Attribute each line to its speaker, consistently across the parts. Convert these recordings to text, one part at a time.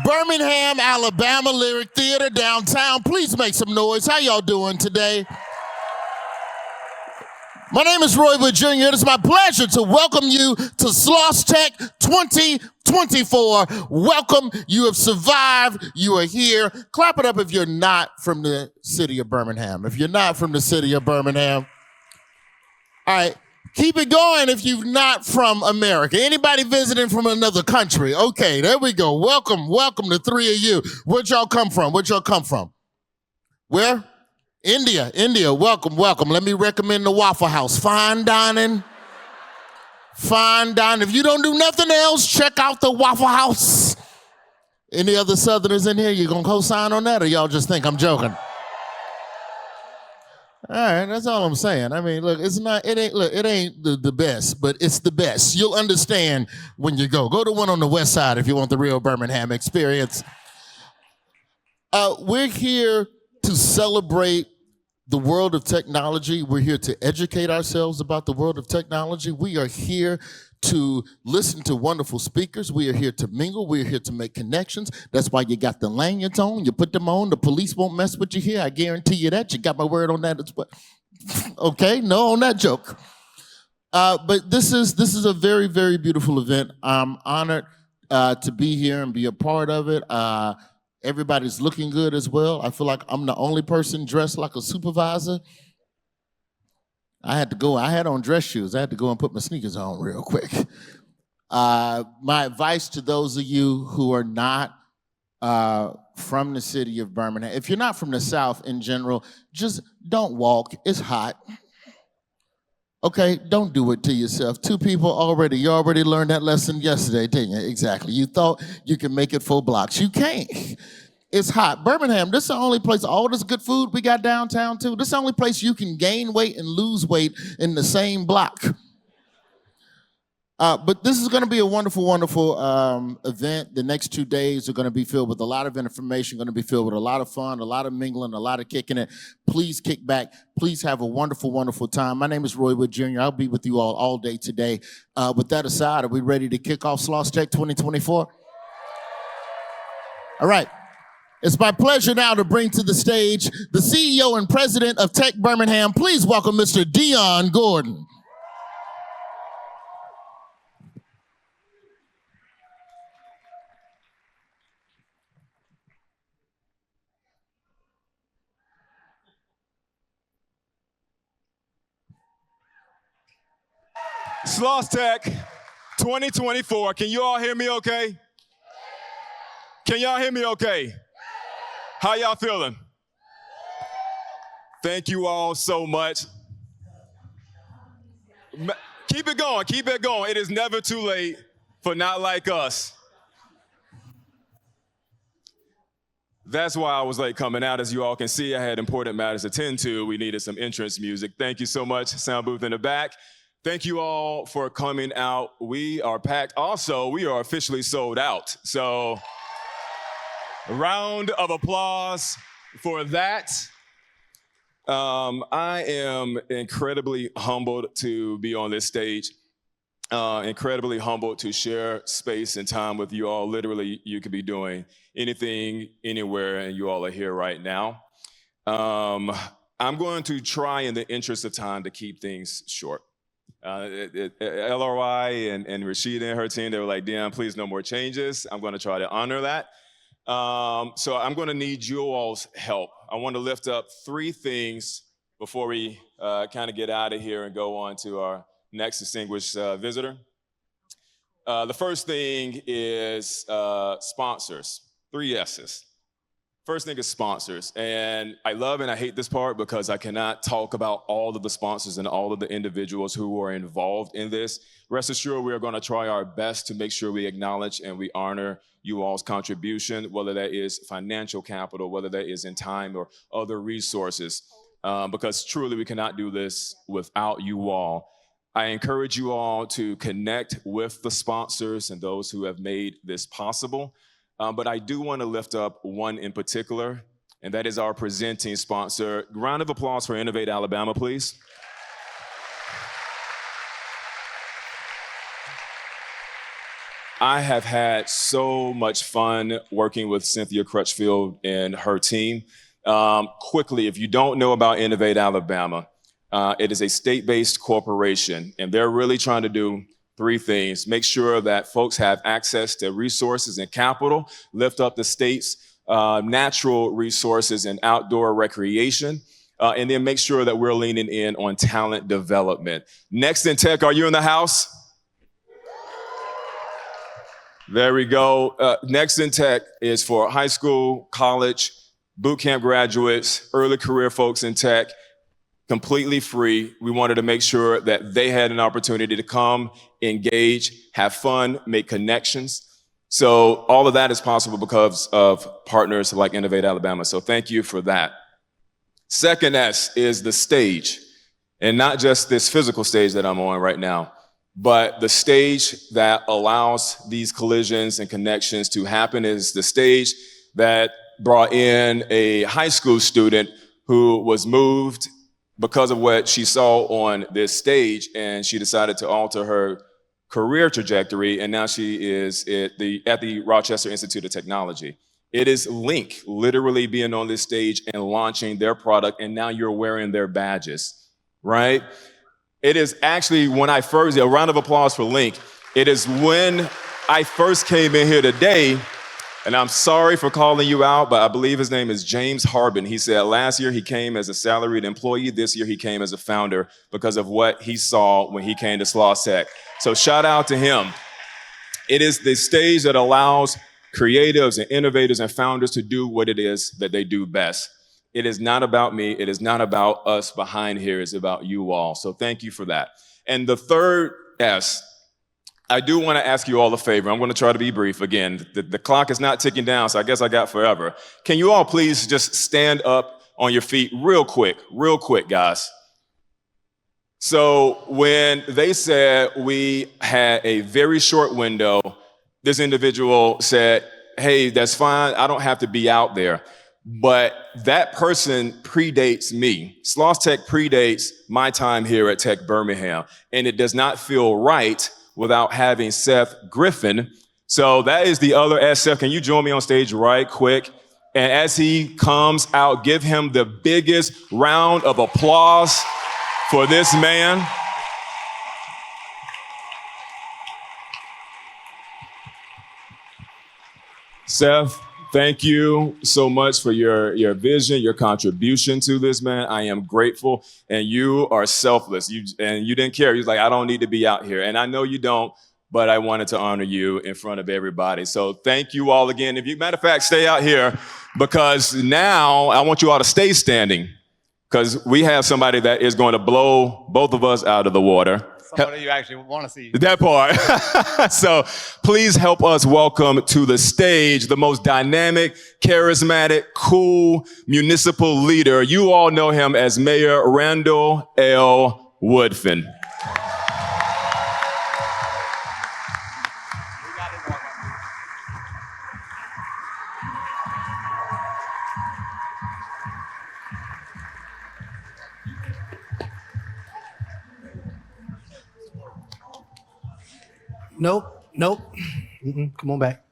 Speaker 1: Birmingham, Alabama Lyric Theater downtown. Please make some noise. How y'all doing today? My name is Roy Wood Jr. It is my pleasure to welcome you to Sloss Tech 2024. Welcome. You have survived. You are here. Clap it up if you're not from the city of Birmingham. If you're not from the city of Birmingham. All right. Keep it going if you're not from America. Anybody visiting from another country? Okay, there we go. Welcome, the three of you. Where'd y'all come from? Where? India. Welcome. Let me recommend the Waffle House. Fine dining. If you don't do nothing else, check out the Waffle House. Any other Southerners in here? You gonna co-sign on that, or y'all just think I'm joking? All right, that's all I'm saying. I mean, look, it ain't the best, but it's the best. You'll understand when you go. Go to one on the west side if you want the real Birmingham experience. We're here to celebrate the world of technology. We're here to educate ourselves about the world of technology. We are here to listen to wonderful speakers. We are here to mingle. We are here to make connections. That's why you got the lanyards on. You put them on. The police won't mess with you here. I guarantee you that. You got my word on that as well. Okay, no on that joke. But this is a very, very beautiful event. I'm honored to be here and be a part of it. Everybody's looking good as well. I feel like I'm the only person dressed like a supervisor. I had on dress shoes. I had to go and put my sneakers on real quick. My advice to those of you who are not from the city of Birmingham, if you're not from the South in general, just don't walk. It's hot. Okay, don't do it to yourself. You already learned that lesson yesterday, didn't you? Exactly. You thought you could make it 4 blocks. You can't. It's hot. Birmingham, this is the only place, all this good food we got downtown too, this is the only place you can gain weight and lose weight in the same block. But this is gonna be a wonderful, wonderful event. The next 2 days are gonna be filled with a lot of information, gonna be filled with a lot of fun, a lot of mingling, a lot of kicking it. Please kick back. Please have a wonderful, wonderful time. My name is Roy Wood Jr. I'll be with you all day today. With that aside, are we ready to kick off Sloss Tech 2024? All right. It's my pleasure now to bring to the stage the CEO and president of Tech Birmingham. Please welcome Mr. Dion Gordon.
Speaker 2: Sloss Tech 2024. Can you all hear me okay? Can y'all hear me okay? How y'all feeling? Thank you all so much. Keep it going. It is never too late for Not Like Us. That's why I was late coming out. As you all can see, I had important matters to attend to. We needed some entrance music. Thank you so much, sound booth in the back. Thank you all for coming out. We are packed. Also, we are officially sold out. So, a round of applause for that. I am incredibly humbled to be on this stage. Incredibly humbled to share space and time with you all. Literally, you could be doing anything, anywhere, and you all are here right now. I'm going to try, in the interest of time, to keep things short. LRY and Rashida and her team, they were like, Dion, please no more changes. I'm going to try to honor that. So I'm going to need you all's help. I want to lift up 3 things before we kind of get out of here and go on to our next distinguished visitor. The first thing is sponsors. 3 S's. First thing is sponsors. And I love and I hate this part because I cannot talk about all of the sponsors and all of the individuals who are involved in this. Rest assured, we are going to try our best to make sure we acknowledge and we honor you all's contribution, whether that is financial capital, whether that is in time or other resources, because truly we cannot do this without you all. I encourage you all to connect with the sponsors and those who have made this possible. But I do want to lift up one in particular, and that is our presenting sponsor. Round of applause for Innovate Alabama, please. I have had so much fun working with Cynthia Crutchfield and her team. Quickly, if you don't know about Innovate Alabama, it is a state-based corporation, and they're really trying to do three things: make sure that folks have access to resources and capital, lift up the state's natural resources and outdoor recreation, and then make sure that we're leaning in on talent development. Next in Tech, are you in the house? There we go. Next in Tech is for high school, college, boot camp graduates, early career folks in tech, completely free. We wanted to make sure that they had an opportunity to come, engage, have fun, make connections. So all of that is possible because of partners like Innovate Alabama. So thank you for that. Second S is the stage, and not just this physical stage that I'm on right now, but the stage that allows these collisions and connections to happen is the stage that brought in a high school student who was moved because of what she saw on this stage, and she decided to alter her career trajectory, and now she is at the Rochester Institute of Technology. It is Link literally being on this stage and launching their product, and now you're wearing their badges, right? It is actually a round of applause for Link. It is when I first came in here today, and I'm sorry for calling you out, but I believe his name is James Harbin. He said last year he came as a salaried employee. This year he came as a founder because of what he saw when he came to Sloss Tech. So shout out to him. It is the stage that allows creatives and innovators and founders to do what it is that they do best. It is not about me. It is not about us behind here. It's about you all. So thank you for that. And the third S, I do want to ask you all a favor. I'm going to try to be brief again. The clock is not ticking down, so I guess I got forever. Can you all please just stand up on your feet real quick, guys? So when they said we had a very short window, this individual said, hey, that's fine. I don't have to be out there. But that person predates me. Sloss Tech predates my time here at Tech Birmingham. And it does not feel right without having Seth Griffin. So that is the other S. Seth, can you join me on stage right quick? And as he comes out, give him the biggest round of applause for this man. Seth, thank you so much for your vision, your contribution to this, man. I am grateful, and you are selfless. You didn't care. You're like, I don't need to be out here, and I know you don't, but I wanted to honor you in front of everybody. So thank you all again. Matter of fact, stay out here, because now I want you all to stay standing, because we have somebody that is going to blow both of us out of the water.
Speaker 3: Somebody you actually want to see.
Speaker 2: That part. So please help us welcome to the stage the most dynamic, charismatic, cool municipal leader. You all know him as Mayor Randall L. Woodfin.
Speaker 3: Nope. Come on back.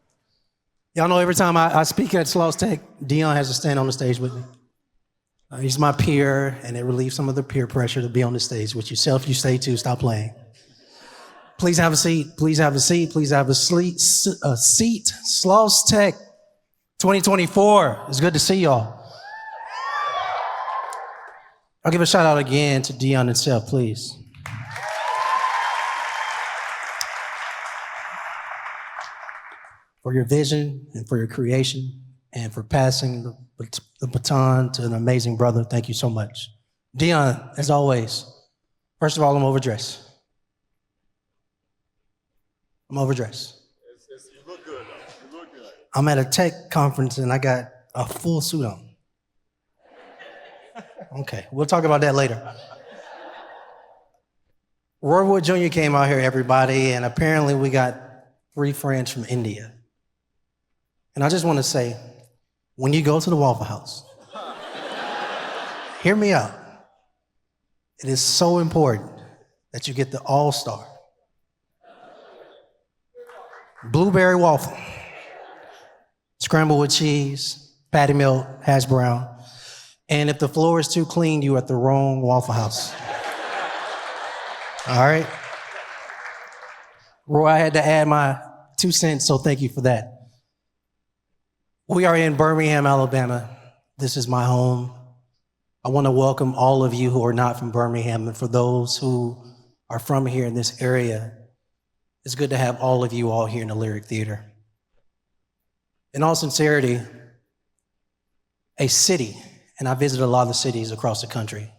Speaker 3: Y'all know every time I speak at Sloss Tech, Dion has to stand on the stage with me. He's my peer, and it relieves some of the peer pressure to be on the stage with yourself. You stay too. Stop playing. Please have a seat. Please have a seat. Please have a seat. Sloss Tech 2024. It's good to see y'all. I'll give a shout out again to Dion himself, please. For your vision and for your creation and for passing the baton to an amazing brother. Thank you so much. Dion, as always, first of all, I'm overdressed. You look good, though. You look good. I'm at a tech conference and I got a full suit on. Okay, we'll talk about that later. Roy Wood Jr. came out here, everybody, and apparently we got 3 friends from India. And I just want to say, when you go to the Waffle House, hear me out. It is so important that you get the all-star. blueberry waffle, scrambled with cheese, patty melt, hash brown. And if the floor is too clean, you're at the wrong Waffle House. All right? Roy, I had to add my 2 cents, so thank you for that. We are in Birmingham, Alabama. This is my home. I want to welcome all of you who are not from Birmingham, and for those who are from here in this area, it's good to have all of you all here in the Lyric Theater. In all sincerity, a city, and I visit a lot of the cities across the country.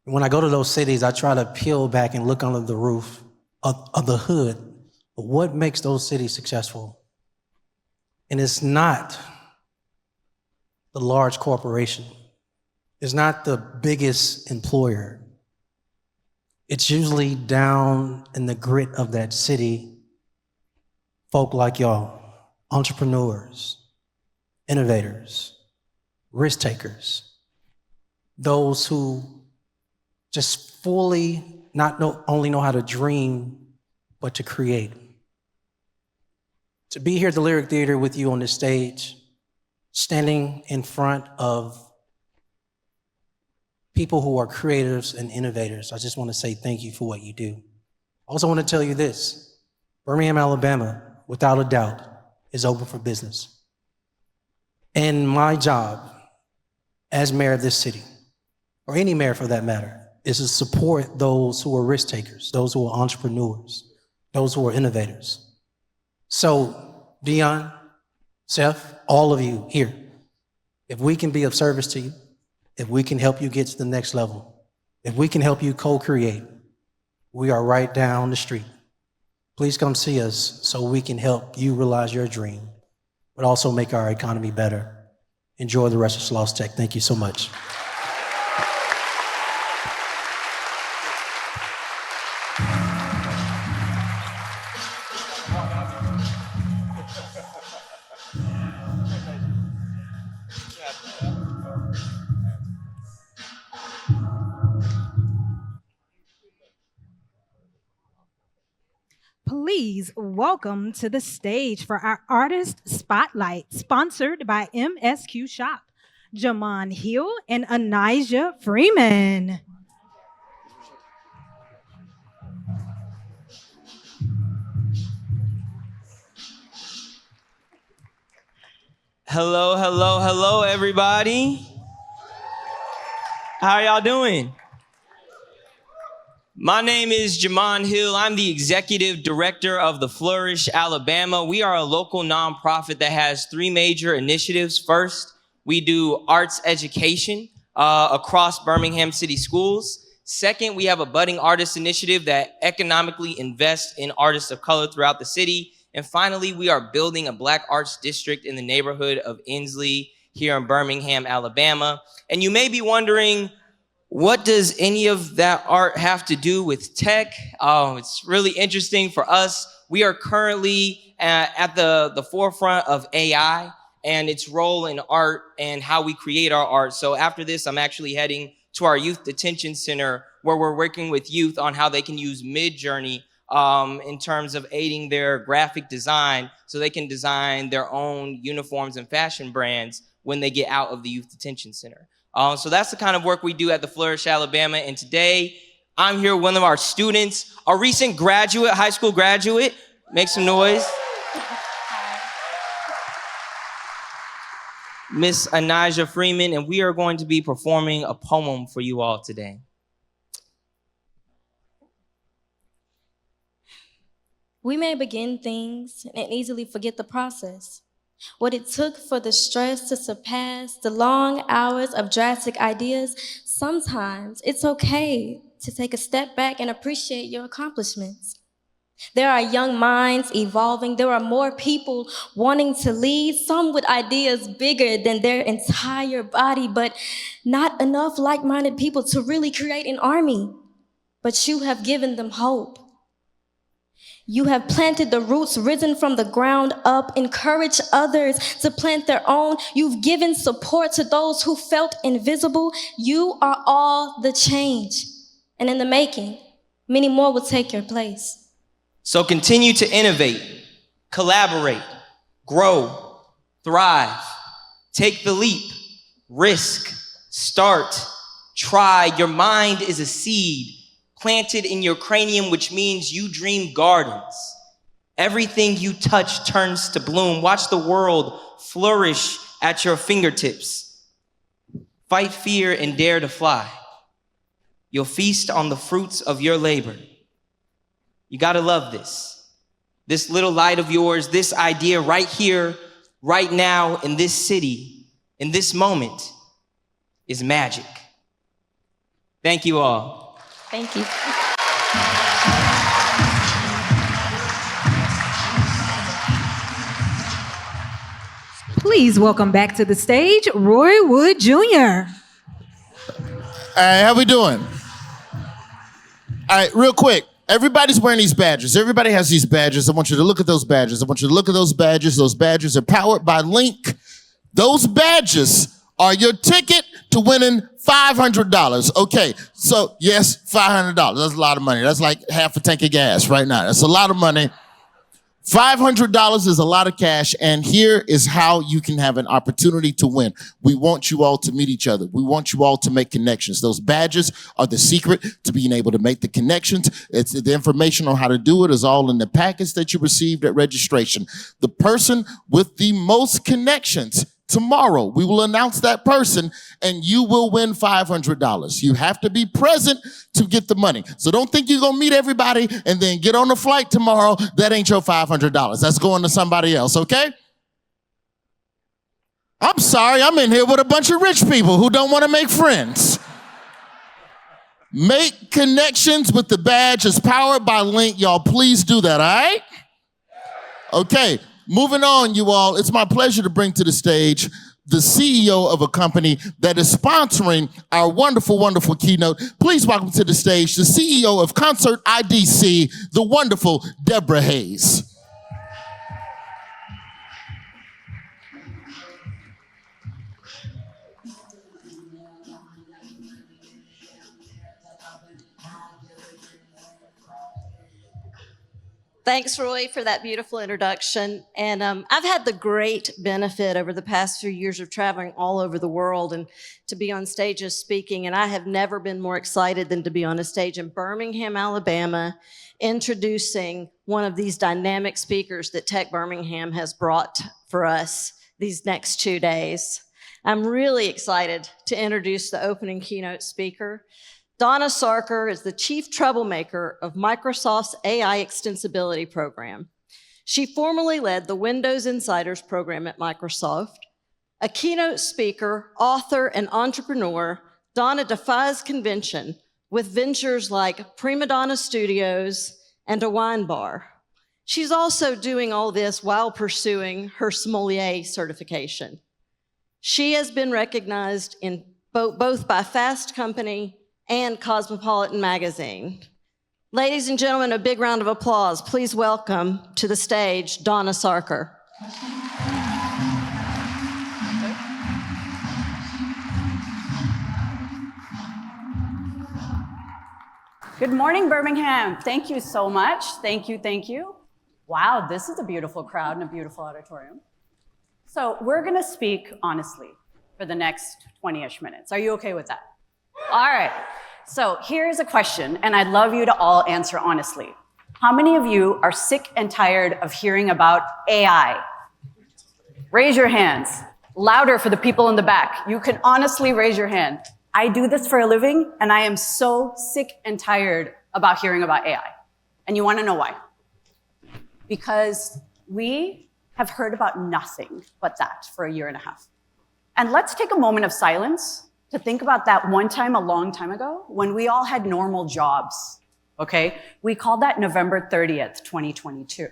Speaker 3: When I go to those cities, I try to peel back and look under the roof of the hood of what makes those cities successful. And it's not the large corporation. It's not the biggest employer. It's usually down in the grit of that city, folk like y'all, entrepreneurs, innovators, risk takers, those who just fully only know how to dream, but to create. To be here at the Lyric Theater with you on this stage, standing in front of people who are creatives and innovators, I just want to say thank you for what you do. I also want to tell you this, Birmingham, Alabama, without a doubt, is open for business. And my job as mayor of this city, or any mayor for that matter, is to support those who are risk takers, those who are entrepreneurs, those who are innovators. So, Dion, Seth, all of you here, if we can be of service to you, if we can help you get to the next level, if we can help you co-create, we are right down the street. Please come see us so we can help you realize your dream, but also make our economy better. Enjoy the rest of Sloss Tech. Thank you so much.
Speaker 4: Please welcome to the stage for our Artist Spotlight, sponsored by MSQ Shop, Jamon Hill and Anijah Freeman.
Speaker 5: Hello, hello, hello, everybody. How are y'all doing? My name is Jamon Hill. I'm the executive director of the Flourish Alabama. We are a local nonprofit that has 3 major initiatives. First, we do arts education across Birmingham City schools. Second, we have a budding artist initiative that economically invests in artists of color throughout the city. And finally, we are building a Black arts district in the neighborhood of Inslee here in Birmingham, Alabama. And you may be wondering, what does any of that art have to do with tech? It's really interesting for us. We are currently at the forefront of AI and its role in art and how we create our art. So after this, I'm actually heading to our youth detention center where we're working with youth on how they can use Midjourney in terms of aiding their graphic design so they can design their own uniforms and fashion brands when they get out of the youth detention center. So that's the kind of work we do at the Flourish Alabama. And today, I'm here with one of our students, a recent graduate, high school graduate. Make some noise. Miss Anijah Freeman, and we are going to be performing a poem for you all today.
Speaker 6: We may begin things and easily forget the process. What it took for the stress to surpass the long hours of drastic ideas. Sometimes it's okay to take a step back and appreciate your accomplishments. There are young minds evolving. There are more people wanting to lead, some with ideas bigger than their entire body, but not enough like-minded people to really create an army. But you have given them hope. You have planted the roots, risen from the ground up, encouraged others to plant their own. You've given support to those who felt invisible. You are all the change. And in the making, many more will take your place.
Speaker 5: So continue to innovate, Collaborate, grow, thrive, take the leap, risk, start, try. Your mind is a seed planted in your cranium, which means you dream gardens. Everything you touch turns to bloom. Watch the world flourish at your fingertips. Fight fear and dare to fly. You'll feast on the fruits of your labor. You gotta love this. This little light of yours, this idea right here, right now, in this city, in this moment, is magic. Thank you all.
Speaker 6: Thank you.
Speaker 4: Please welcome back to the stage, Roy Wood Jr.
Speaker 1: All right, how we doing? All right, real quick. Everybody's wearing these badges. Everybody has these badges. I want you to look at those badges. I want you to look at those badges. Those badges are powered by Link. Those badges are your ticket to winning $500. Okay, so yes, $500. That's a lot of money. That's like half a tank of gas right now. That's a lot of money. $500 is a lot of cash, and here is how you can have an opportunity to win. We want you all to meet each other. We want you all to make connections. Those badges are the secret to being able to make the connections. It's the information on how to do it is all in the package that you received at registration. The person with the most connections, tomorrow, we will announce that person and you will win $500. You have to be present to get the money. So don't think you're gonna meet everybody and then get on the flight tomorrow. That ain't your $500. That's going to somebody else, okay? I'm sorry, I'm in here with a bunch of rich people who don't wanna make friends. Make connections with the badge. It's powered by Link. Y'all, please do that, all right? Okay. Moving on, you all, it's my pleasure to bring to the stage the CEO of a company that is sponsoring our wonderful, wonderful keynote. Please welcome to the stage the CEO of Concert IDC, the wonderful Deborah Hayes.
Speaker 7: Thanks, Roy, for that beautiful introduction. And I've had the great benefit over the past few years of traveling all over the world and to be on stages speaking. And I have never been more excited than to be on a stage in Birmingham, Alabama, introducing one of these dynamic speakers that Tech Birmingham has brought for us these next 2 days. I'm really excited to introduce the opening keynote speaker. Donna Sarker is the chief troublemaker of Microsoft's AI Extensibility program. She formerly led the Windows Insiders program at Microsoft. A keynote speaker, author, and entrepreneur, Donna defies convention with ventures like Prima Donna Studios and a wine bar. She's also doing all this while pursuing her sommelier certification. She has been recognized in both by Fast Company and Cosmopolitan Magazine. Ladies and gentlemen, a big round of applause. Please welcome to the stage, Donna Sarker.
Speaker 8: Good morning, Birmingham. Thank you so much. Thank you, thank you. Wow, this is a beautiful crowd and a beautiful auditorium. So we're gonna speak honestly for the next 20-ish minutes. Are you okay with that? All right, so here's a question, and I'd love you to all answer honestly. How many of you are sick and tired of hearing about AI? Raise your hands. Louder for the people in the back. You can honestly raise your hand. I do this for a living, and I am so sick and tired about hearing about AI. And you wanna know why? Because we have heard about nothing but that for a year and a half. And let's take a moment of silence to think about that one time a long time ago when we all had normal jobs, okay? We called that November 30th, 2022.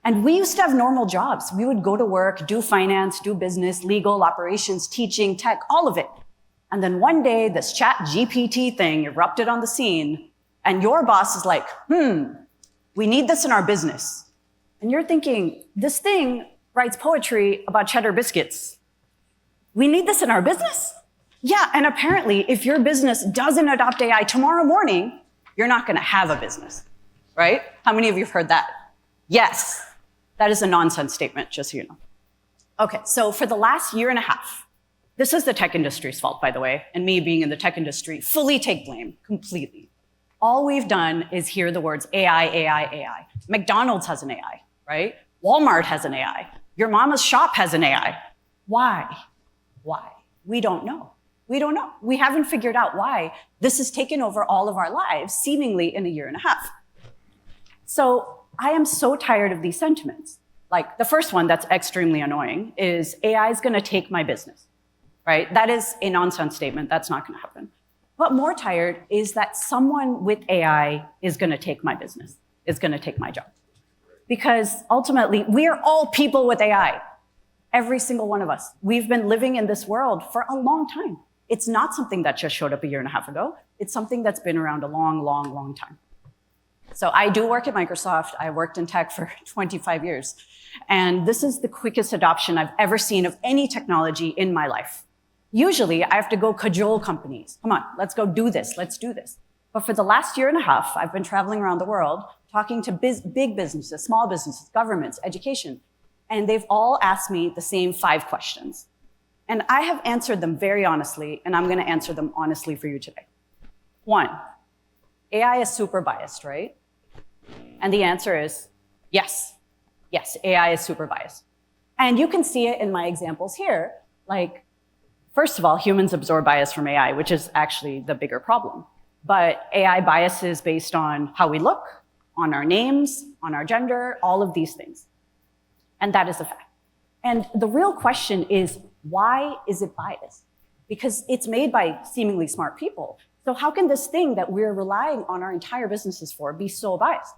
Speaker 8: And we used to have normal jobs. We would go to work, do finance, do business, legal, operations, teaching, tech, all of it. And then one day, this chat GPT thing erupted on the scene, and your boss is like, we need this in our business. And you're thinking, this thing writes poetry about cheddar biscuits. We need this in our business? Yeah, and apparently, if your business doesn't adopt AI tomorrow morning, you're not gonna have a business, right? How many of you have heard that? Yes. That is a nonsense statement, just so you know. Okay, so for the last year and a half, this is the tech industry's fault, by the way, and me being in the tech industry, fully take blame, completely. All we've done is hear the words AI, AI, AI. McDonald's has an AI, right? Walmart has an AI. Your mama's shop has an AI. Why? Why? We don't know. We don't know. We haven't figured out why this has taken over all of our lives, seemingly in a year and a half. So I am so tired of these sentiments. Like the first one that's extremely annoying is AI is going to take my business, right? That is a nonsense statement. That's not going to happen. But more tired is that someone with AI is going to take my business, is going to take my job. Because ultimately, we are all people with AI. Every single one of us. We've been living in this world for a long time. It's not something that just showed up a year and a half ago. It's something that's been around a long, long, long time. So I do work at Microsoft. I worked in tech for 25 years. And this is the quickest adoption I've ever seen of any technology in my life. Usually, I have to go cajole companies. Come on, let's go do this. Let's do this. But for the last year and a half, I've been traveling around the world, talking to big businesses, small businesses, governments, education. And they've all asked me the same 5 questions. And I have answered them very honestly, and I'm going to answer them honestly for you today. 1, AI is super biased, right? And the answer is yes. Yes, AI is super biased. And you can see it in my examples here. Like, first of all, humans absorb bias from AI, which is actually the bigger problem. But AI bias is based on how we look, on our names, on our gender, all of these things. And that is a fact. And the real question is, why is it biased? Because it's made by seemingly smart people. So how can this thing that we're relying on our entire businesses for be so biased?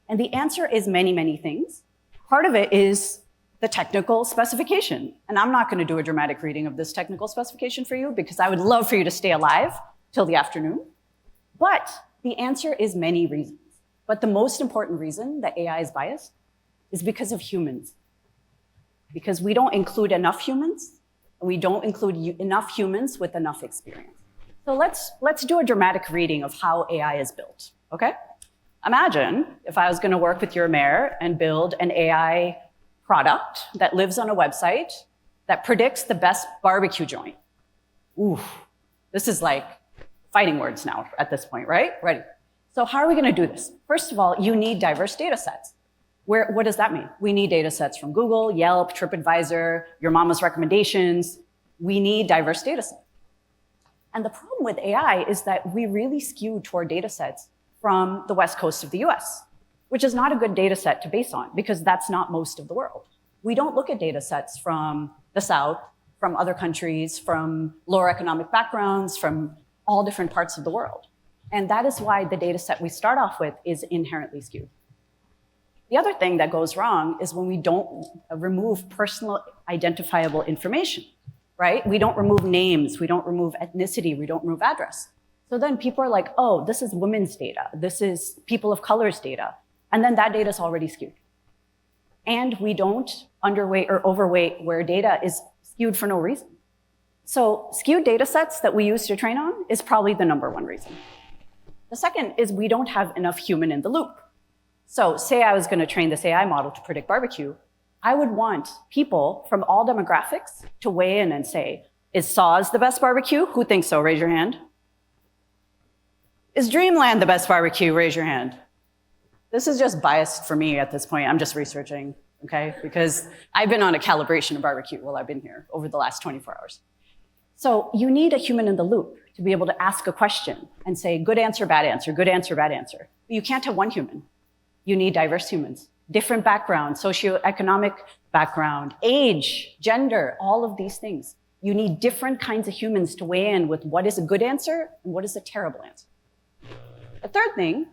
Speaker 8: And the answer is many, many things. Part of it is the technical specification. And I'm not going to do a dramatic reading of this technical specification for you because I would love for you to stay alive till the afternoon. But the answer is many reasons. But the most important reason that AI is biased is because of humans. Because we don't include enough humans, and we don't include enough humans with enough experience. So let's do a dramatic reading of how AI is built, okay? Imagine if I was going to work with your mayor and build an AI product that lives on a website that predicts the best barbecue joint. Ooh, this is like fighting words now at this point, right? Ready? So how are we going to do this? First of all, you need diverse data sets. What does that mean? We need data sets from Google, Yelp, TripAdvisor, your mama's recommendations. We need diverse data sets. And the problem with AI is that we really skew toward data sets from the West Coast of the US, which is not a good data set to base on because that's not most of the world. We don't look at data sets from the South, from other countries, from lower economic backgrounds, from all different parts of the world. And that is why the data set we start off with is inherently skewed. The other thing that goes wrong is when we don't remove personal identifiable information, right? We don't remove names, we don't remove ethnicity, we don't remove address. So then people are like, oh, this is women's data, this is people of color's data, and then that data is already skewed. And we don't underweight or overweight where data is skewed for no reason. So skewed data sets that we use to train on is probably the #1 reason. The second is we don't have enough human in the loop. So say I was going to train this AI model to predict barbecue, I would want people from all demographics to weigh in and say, is Saws the best barbecue? Who thinks so? Raise your hand. Is Dreamland the best barbecue? Raise your hand. This is just biased for me at this point. I'm just researching, okay? Because I've been on a calibration of barbecue while I've been here over the last 24 hours. So you need a human in the loop to be able to ask a question and say, good answer, bad answer, good answer, bad answer. But you can't have one human. You need diverse humans, different background, socioeconomic background, age, gender, all of these things. You need different kinds of humans to weigh in with what is a good answer and what is a terrible answer. The third thing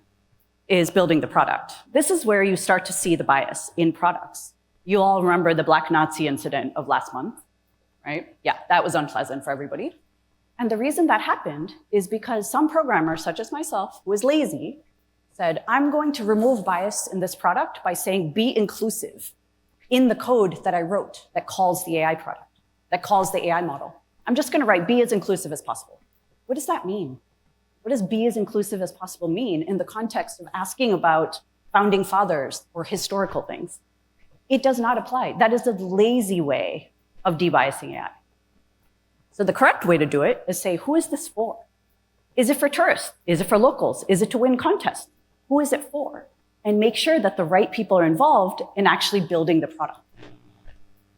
Speaker 8: is building the product. This is where you start to see the bias in products. You all remember the Black Nazi incident of last month, right? Yeah, that was unpleasant for everybody. And the reason that happened is because some programmer, such as myself, who was lazy, said, I'm going to remove bias in this product by saying be inclusive in the code that I wrote that calls the AI product, that calls the AI model. I'm just going to write be as inclusive as possible. What does that mean? What does be as inclusive as possible mean in the context of asking about founding fathers or historical things? It does not apply. That is a lazy way of debiasing AI. So the correct way to do it is say, who is this for? Is it for tourists? Is it for locals? Is it to win contests? Who is it for? And make sure that the right people are involved in actually building the product.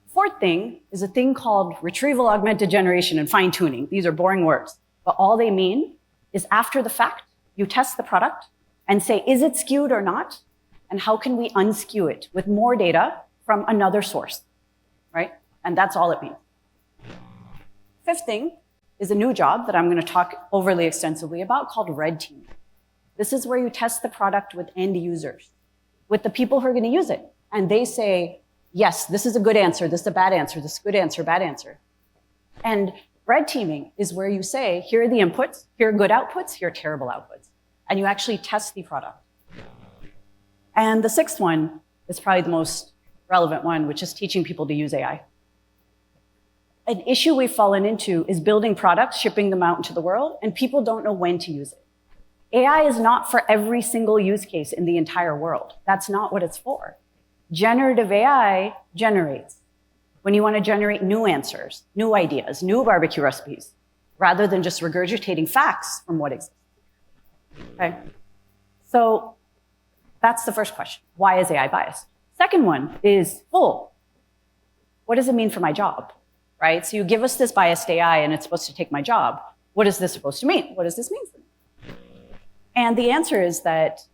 Speaker 8: Fourth thing is a thing called retrieval augmented generation and fine tuning. These are boring words, but all they mean is after the fact, you test the product and say, is it skewed or not? And how can we unskew it with more data from another source, right? And that's all it means. Fifth thing is a new job that I'm going to talk overly extensively about called red teaming. This is where you test the product with end users, with the people who are going to use it. And they say, yes, this is a good answer, this is a bad answer, this is a good answer, bad answer. And red teaming is where you say, here are the inputs, here are good outputs, here are terrible outputs. And you actually test the product. And the sixth one is probably the most relevant one, which is teaching people to use AI. An issue we've fallen into is building products, shipping them out into the world, and people don't know when to use it. AI is not for every single use case in the entire world. That's not what it's for. Generative AI generates when you want to generate new answers, new ideas, new barbecue recipes, rather than just regurgitating facts from what exists. Okay? So that's the first question. Why is AI biased? Second one is full. What does it mean for my job? Right? So you give us this biased AI and it's supposed to take my job. What is this supposed to mean? What does this mean for me? And the answer is that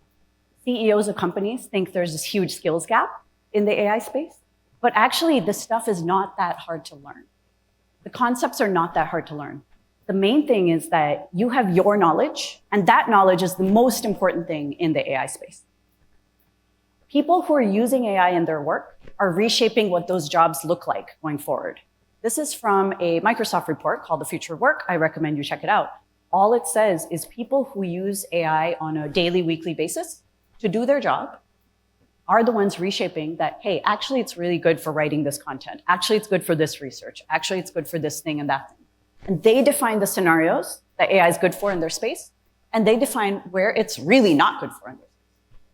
Speaker 8: CEOs of companies think there's this huge skills gap in the AI space, but actually this stuff is not that hard to learn. The concepts are not that hard to learn. The main thing is that you have your knowledge, and that knowledge is the most important thing in the AI space. People who are using AI in their work are reshaping what those jobs look like going forward. This is from a Microsoft report called The Future of Work. I recommend you check it out. All it says is people who use AI on a daily, weekly basis to do their job are the ones reshaping that, hey, actually it's really good for writing this content. Actually it's good for this research. Actually it's good for this thing and that thing. And they define the scenarios that AI is good for in their space, and they define where it's really not good for in their space.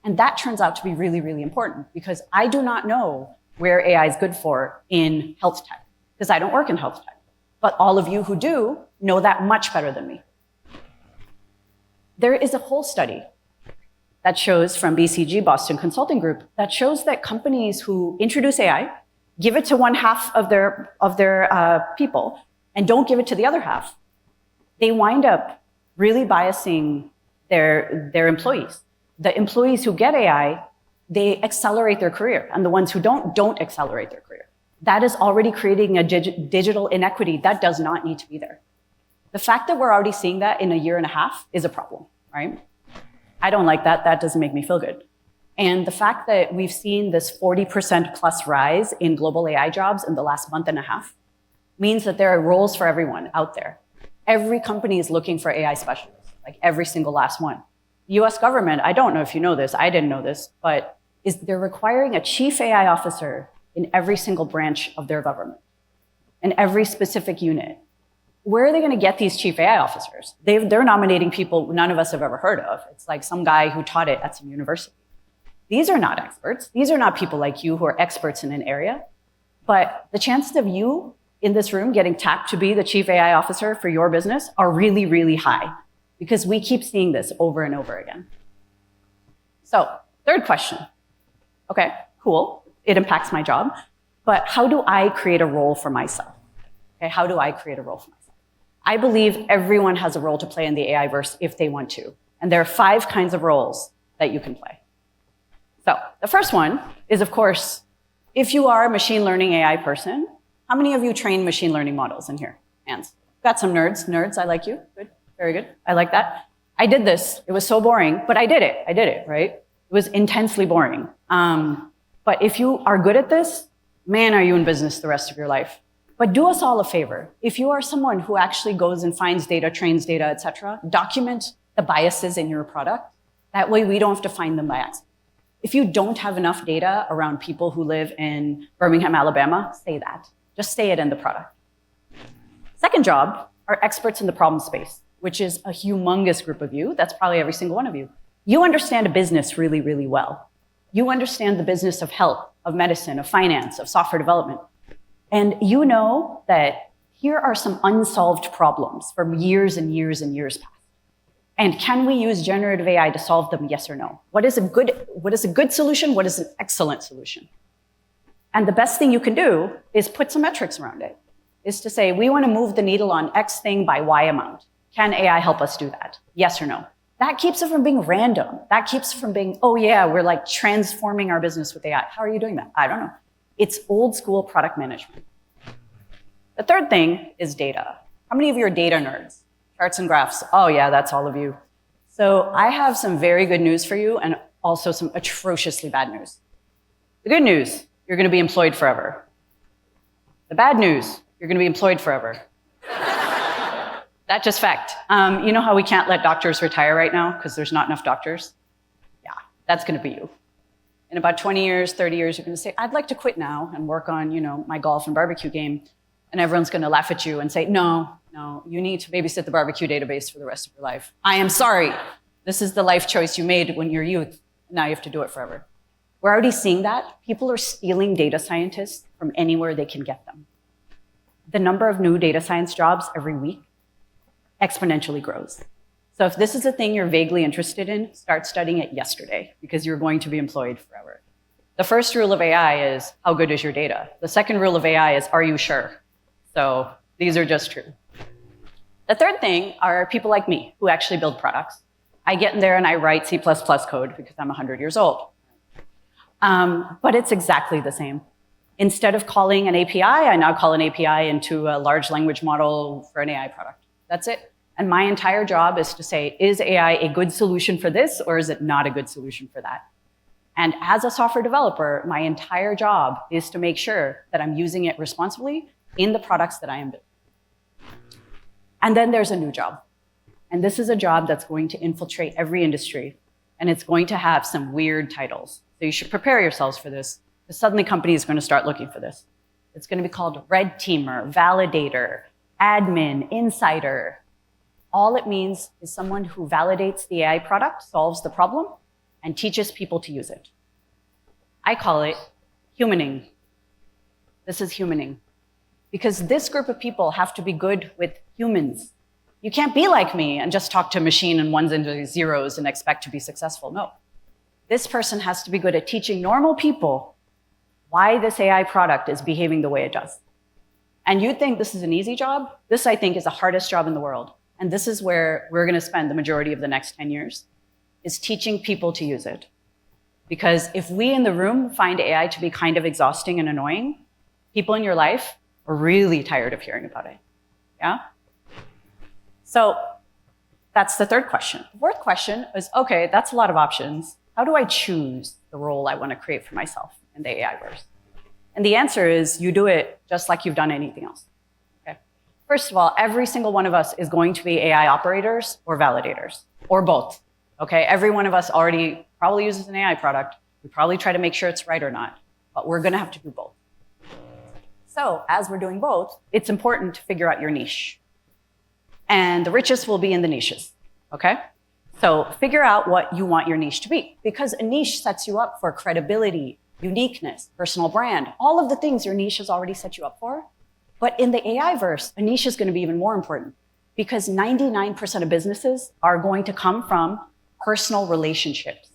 Speaker 8: And that turns out to be really, really important because I do not know where AI is good for in health tech because I don't work in health tech. But all of you who do know that much better than me. There is a whole study that shows from BCG, Boston Consulting Group, that shows that companies who introduce AI, give it to one half of their people, and don't give it to the other half, they wind up really biasing their employees. The employees who get AI, they accelerate their career, and the ones who don't accelerate their career. That is already creating a digital inequity that does not need to be there. The fact that we're already seeing that in a year and a half is a problem, right? I don't like that. That doesn't make me feel good. And the fact that we've seen this 40% plus rise in global AI jobs in the last month and a half means that there are roles for everyone out there. Every company is looking for AI specialists, like every single last one. The US government, I don't know if you know this, I didn't know this, but they're requiring a chief AI officer in every single branch of their government, in every specific unit. Where are they going to get these chief AI officers? They're nominating people none of us have ever heard of. It's like some guy who taught it at some university. These are not experts. These are not people like you who are experts in an area. But the chances of you in this room getting tapped to be the chief AI officer for your business are really, really high because we keep seeing this over and over again. So, third question. Okay, cool. It impacts my job. But how do I create a role for myself? Okay, how do I create a role for myself? I believe everyone has a role to play in the AI-verse if they want to. And there are 5 kinds of roles that you can play. So the first one is, of course, if you are a machine learning AI person, how many of you train machine learning models in here? Hands. Got some nerds. Nerds, I like you. Good. Very good. I like that. I did this. It was so boring, but I did it, right? It was intensely boring. But if you are good at this, man, are you in business the rest of your life. But do us all a favor. If you are someone who actually goes and finds data, trains data, etc., document the biases in your product. That way we don't have to find them by accident. If you don't have enough data around people who live in Birmingham, Alabama, say that. Just say it in the product. Second job are experts in the problem space, which is a humongous group of you. That's probably every single one of you. You understand a business really, really well. You understand the business of health, of medicine, of finance, of software development. And you know that here are some unsolved problems from years and years and years past. And can we use generative AI to solve them, yes or no? What is a good solution? What is an excellent solution? And the best thing you can do is put some metrics around it, is to say, we want to move the needle on X thing by Y amount. Can AI help us do that? Yes or no? That keeps it from being random. That keeps it from being, oh yeah, we're like transforming our business with AI. How are you doing that? I don't know. It's old school product management. The third thing is data. How many of you are data nerds? Charts and graphs. Oh yeah, that's all of you. So I have some very good news for you and also some atrociously bad news. The good news, you're going to be employed forever. The bad news, you're going to be employed forever. That's just fact. You know how we can't let doctors retire right now because there's not enough doctors? Yeah, that's going to be you. In about 20 years, 30 years, you're going to say, I'd like to quit now and work on, my golf and barbecue game. And everyone's going to laugh at you and say, no, you need to babysit the barbecue database for the rest of your life. I am sorry. This is the life choice you made when you're youth. Now you have to do it forever. We're already seeing that. People are stealing data scientists from anywhere they can get them. The number of new data science jobs every week exponentially grows. So if this is a thing you're vaguely interested in, start studying it yesterday because you're going to be employed forever. The first rule of AI is, how good is your data? The second rule of AI is, are you sure? So these are just true. The third thing are people like me who actually build products. I get in there and I write C++ code because I'm 100 years old. But it's exactly the same. Instead of calling an API, I now call an API into a large language model for an AI product. That's it. And my entire job is to say, is AI a good solution for this or is it not a good solution for that? And as a software developer, my entire job is to make sure that I'm using it responsibly in the products that I am building. And then there's a new job. And this is a job that's going to infiltrate every industry. And it's going to have some weird titles. So you should prepare yourselves for this, because suddenly companies are going to start looking for this. It's going to be called red teamer, validator, admin, insider. All it means is someone who validates the AI product, solves the problem, and teaches people to use it. I call it humaning. This is humaning. Because this group of people have to be good with humans. You can't be like me and just talk to a machine and ones and zeros and expect to be successful. No. This person has to be good at teaching normal people why this AI product is behaving the way it does. And you think this is an easy job? This, I think, is the hardest job in the world. And this is where we're going to spend the majority of the next 10 years, is teaching people to use it. Because if we in the room find AI to be kind of exhausting and annoying, people in your life are really tired of hearing about it. Yeah? So that's the third question. The fourth question is, okay, that's a lot of options. How do I choose the role I want to create for myself in the AI-verse? And the answer is, you do it just like you've done anything else. Okay? First of all, every single one of us is going to be AI operators or validators, or both. Okay? Every one of us already probably uses an AI product. We probably try to make sure it's right or not, but we're going to have to do both. So as we're doing both, it's important to figure out your niche. And the richest will be in the niches, okay? So figure out what you want your niche to be, because a niche sets you up for credibility, uniqueness, personal brand, all of the things your niche has already set you up for. But in the AI verse, a niche is going to be even more important, because 99% of businesses are going to come from personal relationships.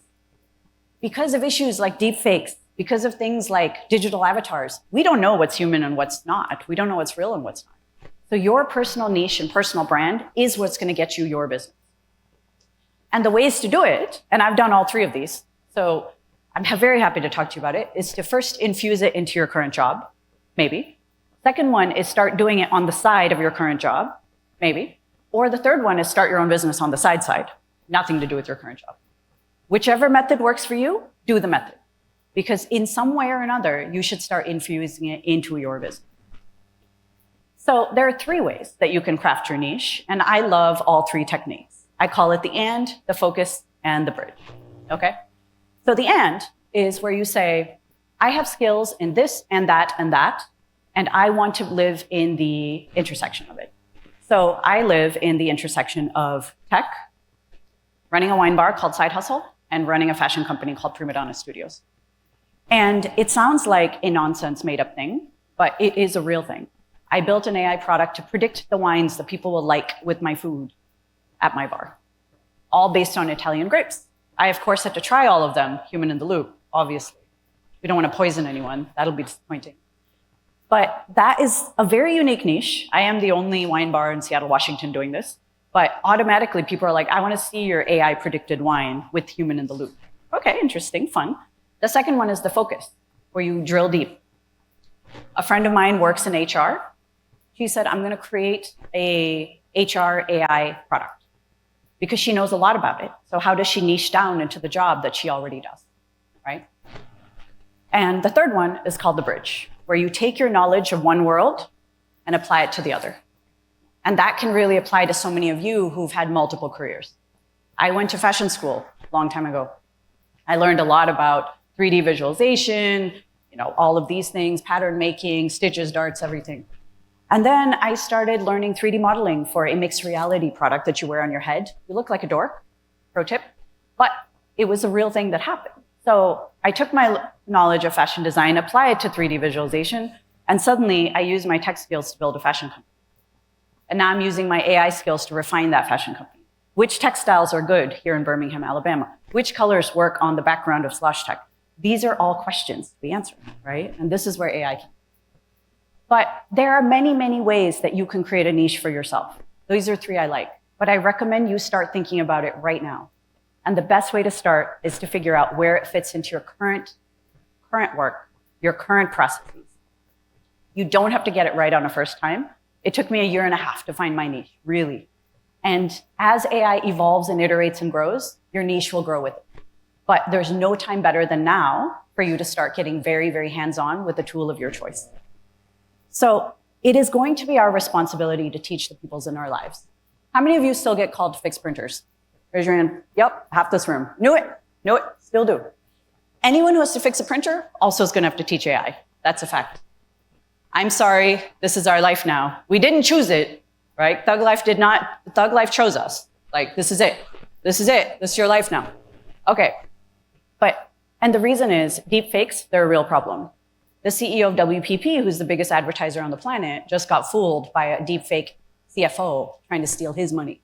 Speaker 8: Because of issues like deepfakes, because of things like digital avatars, we don't know what's human and what's not. We don't know what's real and what's not. So your personal niche and personal brand is what's going to get you your business. And the ways to do it, and I've done all three of these, so I'm very happy to talk to you about it, is to first infuse it into your current job, maybe. Second one is start doing it on the side of your current job, maybe. Or the third one is start your own business on the side, nothing to do with your current job. Whichever method works for you, do the method. Because in some way or another, you should start infusing it into your business. So there are three ways that you can craft your niche, and I love all three techniques. I call it the and, the focus, and the bridge, okay? So the and is where you say, I have skills in this and that, and I want to live in the intersection of it. So I live in the intersection of tech, running a wine bar called Side Hustle, and running a fashion company called Prima Donna Studios. And it sounds like a nonsense made up thing, but it is a real thing. I built an AI product to predict the wines that people will like with my food at my bar, all based on Italian grapes. I, of course, had to try all of them, human in the loop, obviously. We don't want to poison anyone. That'll be disappointing. But that is a very unique niche. I am the only wine bar in Seattle, Washington doing this. But automatically, people are like, I want to see your AI predicted wine with human in the loop. Okay, interesting, fun. The second one is the focus, where you drill deep. A friend of mine works in HR. She said, I'm going to create a HR AI product because she knows a lot about it. So how does she niche down into the job that she already does, right? And the third one is called the bridge, where you take your knowledge of one world and apply it to the other. And that can really apply to so many of you who've had multiple careers. I went to fashion school a long time ago. I learned a lot about 3D visualization, all of these things, pattern making, stitches, darts, everything. And then I started learning 3D modeling for a mixed reality product that you wear on your head. You look like a dork, pro tip, but it was a real thing that happened. So I took my knowledge of fashion design, applied it to 3D visualization, and suddenly I used my tech skills to build a fashion company. And now I'm using my AI skills to refine that fashion company. Which textiles are good here in Birmingham, Alabama? Which colors work on the background of Sloss tech? These are all questions we answer, right? And this is where AI can. But there are many, many ways that you can create a niche for yourself. These are 3 I like. But I recommend you start thinking about it right now. And the best way to start is to figure out where it fits into your current work, your current processes. You don't have to get it right on a first time. It took me 1.5 years to find my niche, really. And as AI evolves and iterates and grows, your niche will grow with it. But there's no time better than now for you to start getting very, very hands-on with the tool of your choice. So it is going to be our responsibility to teach the peoples in our lives. How many of you still get called to fix printers? Raise your hand. Yep, half this room. Knew it, still do. Anyone who has to fix a printer also is going to have to teach AI. That's a fact. I'm sorry, this is our life now. We didn't choose it, right? Thug Life did not, Thug Life chose us. Like, this is it. This is your life now. Okay, and the reason is deep fakes, they're a real problem. The CEO of WPP, who's the biggest advertiser on the planet, just got fooled by a deep fake CFO trying to steal his money.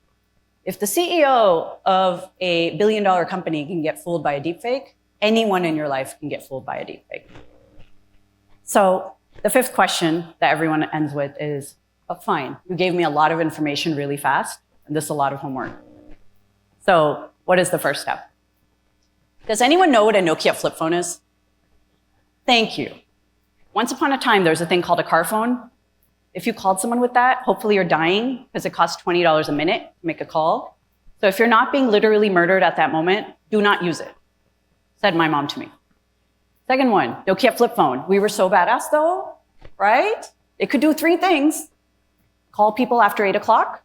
Speaker 8: If the CEO of a $1 billion company can get fooled by a deep fake, anyone in your life can get fooled by a deep fake. So the 5th question that everyone ends with is, oh, fine, you gave me a lot of information really fast, and this is a lot of homework. So what is the first step? Does anyone know what a Nokia flip phone is? Thank you. Once upon a time, there was a thing called a car phone. If you called someone with that, hopefully you're dying because it costs $20 a minute to make a call. So if you're not being literally murdered at that moment, do not use it, said my mom to me. Second one, Nokia flip phone. We were so badass though, right? It could do 3 things. Call people after 8 o'clock.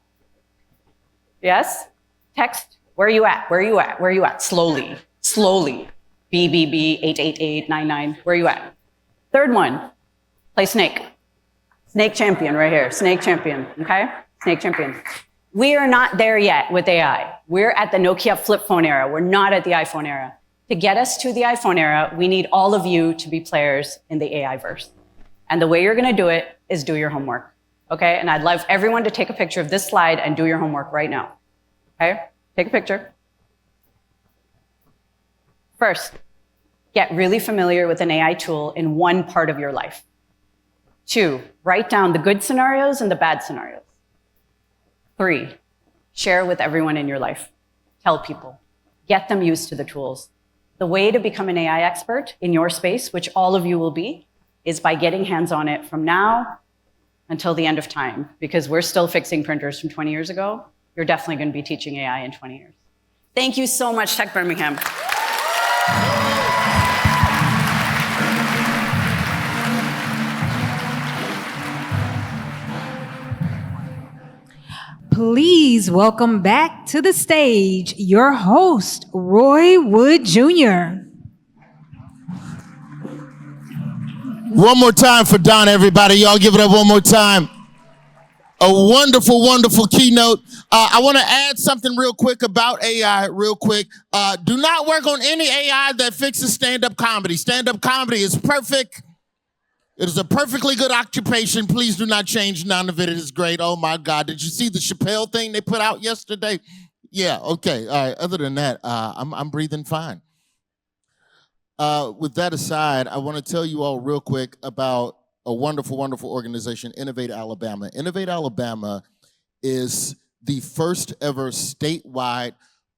Speaker 8: Yes. Text, where are you at? Where are you at? Where are you at? Slowly. BBB 88899. Where are you at? Third one, play Snake. Snake champion right here. Snake champion, okay? Snake champion. We are not there yet with AI. We're at the Nokia flip phone era. We're not at the iPhone era. To get us to the iPhone era, we need all of you to be players in the AI verse. And the way you're gonna do it is do your homework, okay? And I'd love everyone to take a picture of this slide and do your homework right now, okay? Take a picture. First, get really familiar with an AI tool in one part of your life. 2, write down the good scenarios and the bad scenarios. 3, share with everyone in your life. Tell people. Get them used to the tools. The way to become an AI expert in your space, which all of you will be, is by getting hands on it from now until the end of time. Because we're still fixing printers from 20 years ago. You're definitely going to be teaching AI in 20 years. Thank you so much, Tech Birmingham.
Speaker 4: Please welcome back to the stage your host, Roy Wood Jr.
Speaker 1: One more time for Don, everybody. Y'all give it up one more time. A wonderful, wonderful keynote. I want to add something real quick about AI, real quick. Do not work on any AI that fixes stand-up comedy. Stand-up comedy is perfect. It is a perfectly good occupation. Please do not change none of it. It is great. Oh my God. Did you see the Chappelle thing they put out yesterday? Yeah, okay. All right. Other than that, I'm breathing fine. With that aside, I want to tell you all real quick about a wonderful, wonderful organization, Innovate Alabama. Innovate Alabama is the first ever statewide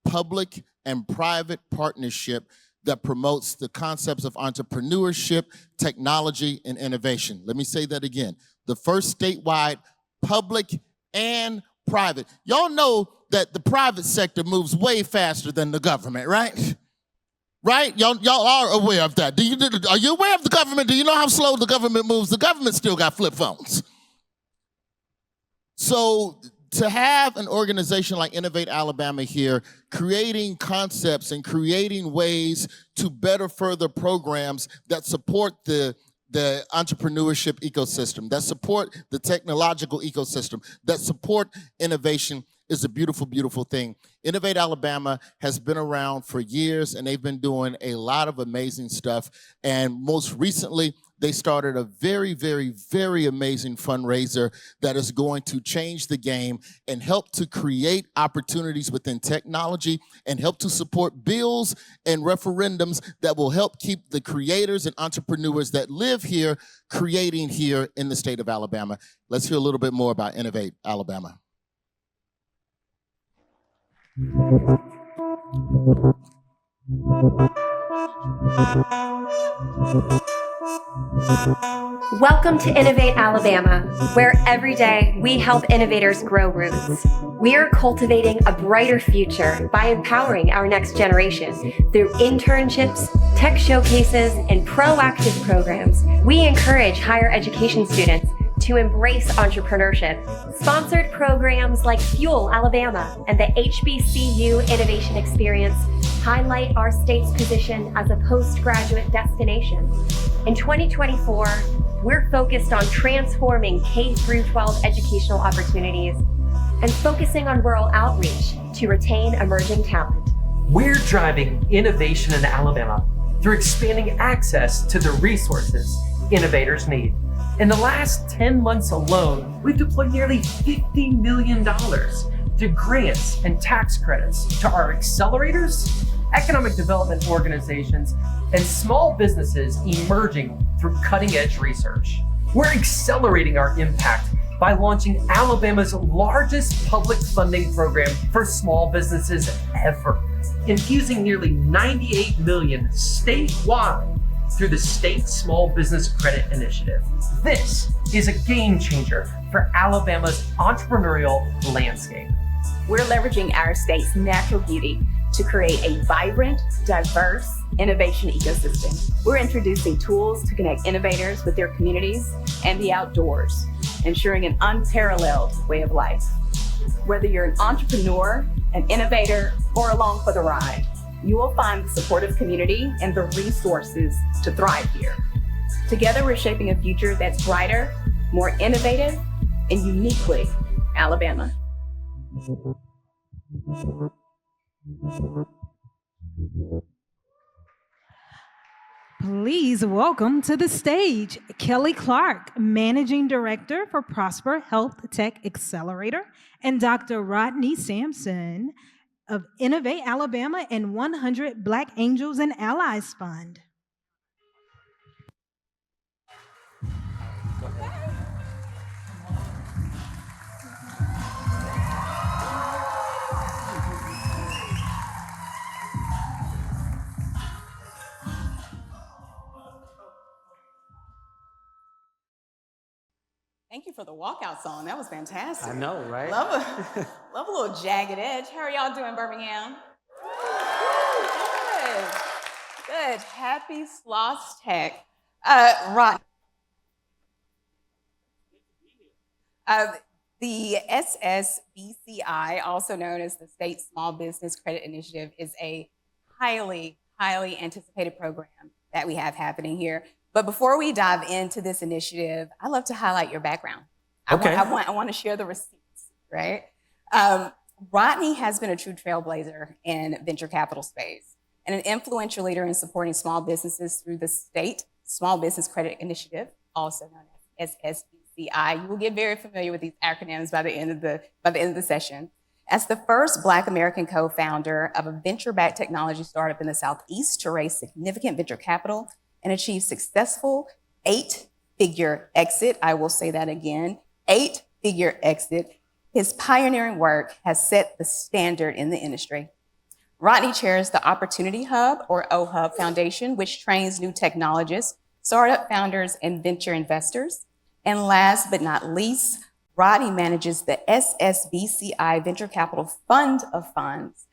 Speaker 1: public and private partnership that promotes the concepts of entrepreneurship, technology, and innovation. Let me say that again. The first statewide public and private. Y'all know that the private sector moves way faster than the government, right? Right? Y'all are aware of that. Are you aware of the government? Do you know how slow the government moves? The government still got flip phones. So to have an organization like Innovate Alabama here, creating concepts and creating ways to better further programs that support the entrepreneurship ecosystem, that support the technological ecosystem, that support innovation is a beautiful, beautiful thing. Innovate Alabama has been around for years, and they've been doing a lot of amazing stuff. And most recently, they started a very, very, very amazing fundraiser that is going to change the game and help to create opportunities within technology and help to support bills and referendums that will help keep the creators and entrepreneurs that live here creating here in the state of Alabama. Let's hear a little bit more about Innovate Alabama.
Speaker 9: Welcome to Innovate Alabama, where every day we help innovators grow roots. We are cultivating a brighter future by empowering our next generation through internships, tech showcases, and proactive programs. We encourage higher education students to embrace entrepreneurship. Sponsored programs like Fuel Alabama and the HBCU Innovation Experience highlight our state's position as a postgraduate destination. In 2024, we're focused on transforming K-12 educational opportunities and focusing on rural outreach to retain emerging talent.
Speaker 10: We're driving innovation in Alabama through expanding access to the resources innovators need. In the last 10 months alone, we've deployed nearly $50 million through grants and tax credits to our accelerators, economic development organizations, and small businesses emerging through cutting-edge research. We're accelerating our impact by launching Alabama's largest public funding program for small businesses ever, infusing nearly $98 million statewide through the State Small Business Credit Initiative. This is a game changer for Alabama's entrepreneurial landscape.
Speaker 11: We're leveraging our state's natural beauty to create a vibrant, diverse innovation ecosystem. We're introducing tools to connect innovators with their communities and the outdoors, ensuring an unparalleled way of life. Whether you're an entrepreneur, an innovator, or along for the ride, you will find the supportive community and the resources to thrive here. Together, we're shaping a future that's brighter, more innovative, and uniquely Alabama.
Speaker 4: Please welcome to the stage Kelly Clark, Managing Director for Prosper Health Tech Accelerator, and Dr. Rodney Sampson of Innovate Alabama and 100 Black Angels and Allies Fund.
Speaker 12: Thank you for the walkout song. That was fantastic.
Speaker 10: I know, right?
Speaker 12: Love a little jagged edge. How are y'all doing, Birmingham? Good. Good. Happy Sloss Tech. Ron. The SSBCI, also known as the State Small Business Credit Initiative, is a highly anticipated program that we have happening here. But before we dive into this initiative, I'd love to highlight your background.
Speaker 10: Okay.
Speaker 12: I want to share the receipts, right? Rodney has been a true trailblazer in venture capital space and an influential leader in supporting small businesses through the state Small Business Credit Initiative, also known as SSBCI. You will get very familiar with these acronyms by the end of the session. As the first Black American co-founder of a venture-backed technology startup in the Southeast to raise significant venture capital and achieve successful 8-figure exit, I will say that again, 8-figure exit, his pioneering work has set the standard in the industry. Rodney chairs the Opportunity Hub, or OHUB Foundation, which trains new technologists, startup founders, and venture investors. And last but not least, Rodney manages the SSBCI Venture Capital Fund of Funds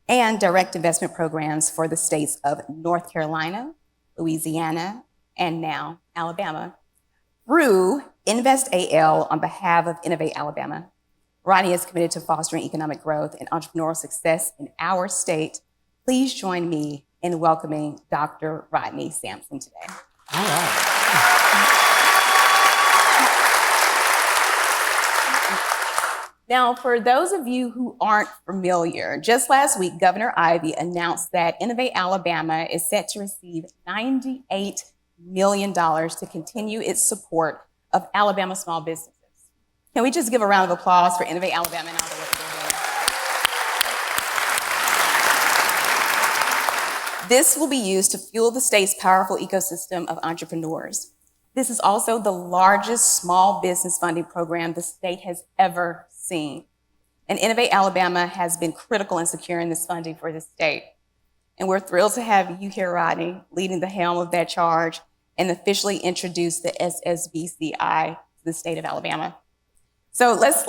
Speaker 12: and direct investment programs for the states of North Carolina, Louisiana, and now Alabama. Through Invest AL on behalf of Innovate Alabama, Rodney is committed to fostering economic growth and entrepreneurial success in our state. Please join me in welcoming Dr. Rodney Sampson today.
Speaker 10: All right.
Speaker 12: Now, for those of you who aren't familiar, just last week, Governor Ivey announced that Innovate Alabama is set to receive $98 million to continue its support of Alabama small businesses. Can we just give a round of applause for Innovate Alabama and all the work they're doing? This will be used to fuel the state's powerful ecosystem of entrepreneurs. This is also the largest small business funding program the state has ever seen. And Innovate Alabama has been critical in securing this funding for the state. And we're thrilled to have you here, Rodney, leading the helm of that charge and officially introduce the SSBCI to the state of Alabama. So let's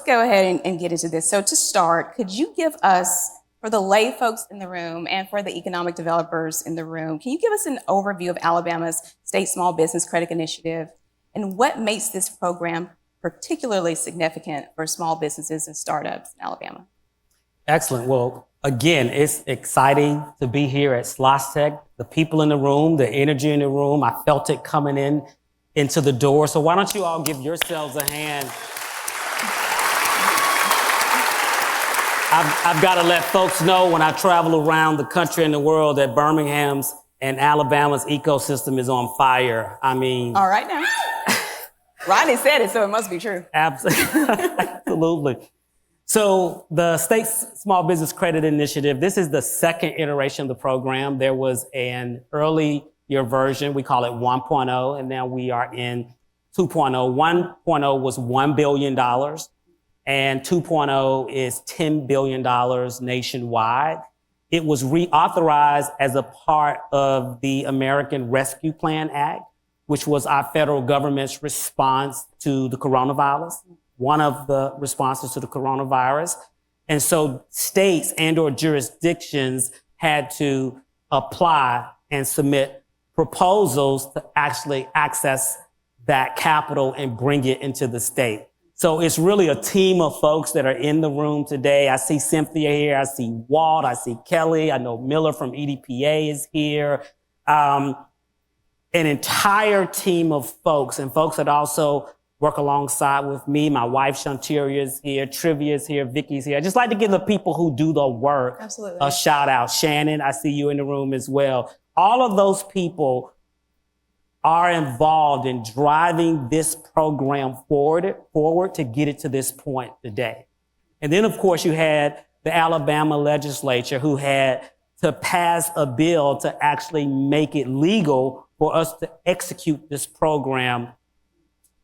Speaker 12: go ahead and get into this. So to start, could you give us, for the lay folks in the room and for the economic developers in the room, can you give us an overview of Alabama's State Small Business Credit Initiative and what makes this program particularly significant for small businesses and startups in Alabama?
Speaker 13: Excellent. Well, again, it's exciting to be here at Sloss Tech. The people in the room, the energy in the room, I felt it coming into the door. So why don't you all give yourselves a hand? I've got to let folks know when I travel around the country and the world that Birmingham's and Alabama's ecosystem is on fire. I mean...
Speaker 12: All right now. Rodney said it, so it must be true.
Speaker 13: Absolutely. So the State Small Business Credit Initiative, this is the second iteration of the program. There was an earlier version, we call it 1.0, and now we are in 2.0. 1.0 was $1 billion. And 2.0 is $10 billion nationwide. It was reauthorized as a part of the American Rescue Plan Act, which was our federal government's response to the coronavirus, one of the responses to the coronavirus. And so states and or jurisdictions had to apply and submit proposals to actually access that capital and bring it into the state. So it's really a team of folks that are in the room today. I see Cynthia here. I see Walt. I see Kelly. I know Miller from EDPA is here. An entire team of folks and folks that also work alongside with me. My wife, Shantiria, is here. Trivia is here. Vicky's here. I just like to give the people who do the work a shout out. Shannon, I see you in the room as well. All of those people are involved in driving this program forward to get it to this point today. And then, of course, you had the Alabama legislature who had to pass a bill to actually make it legal for us to execute this program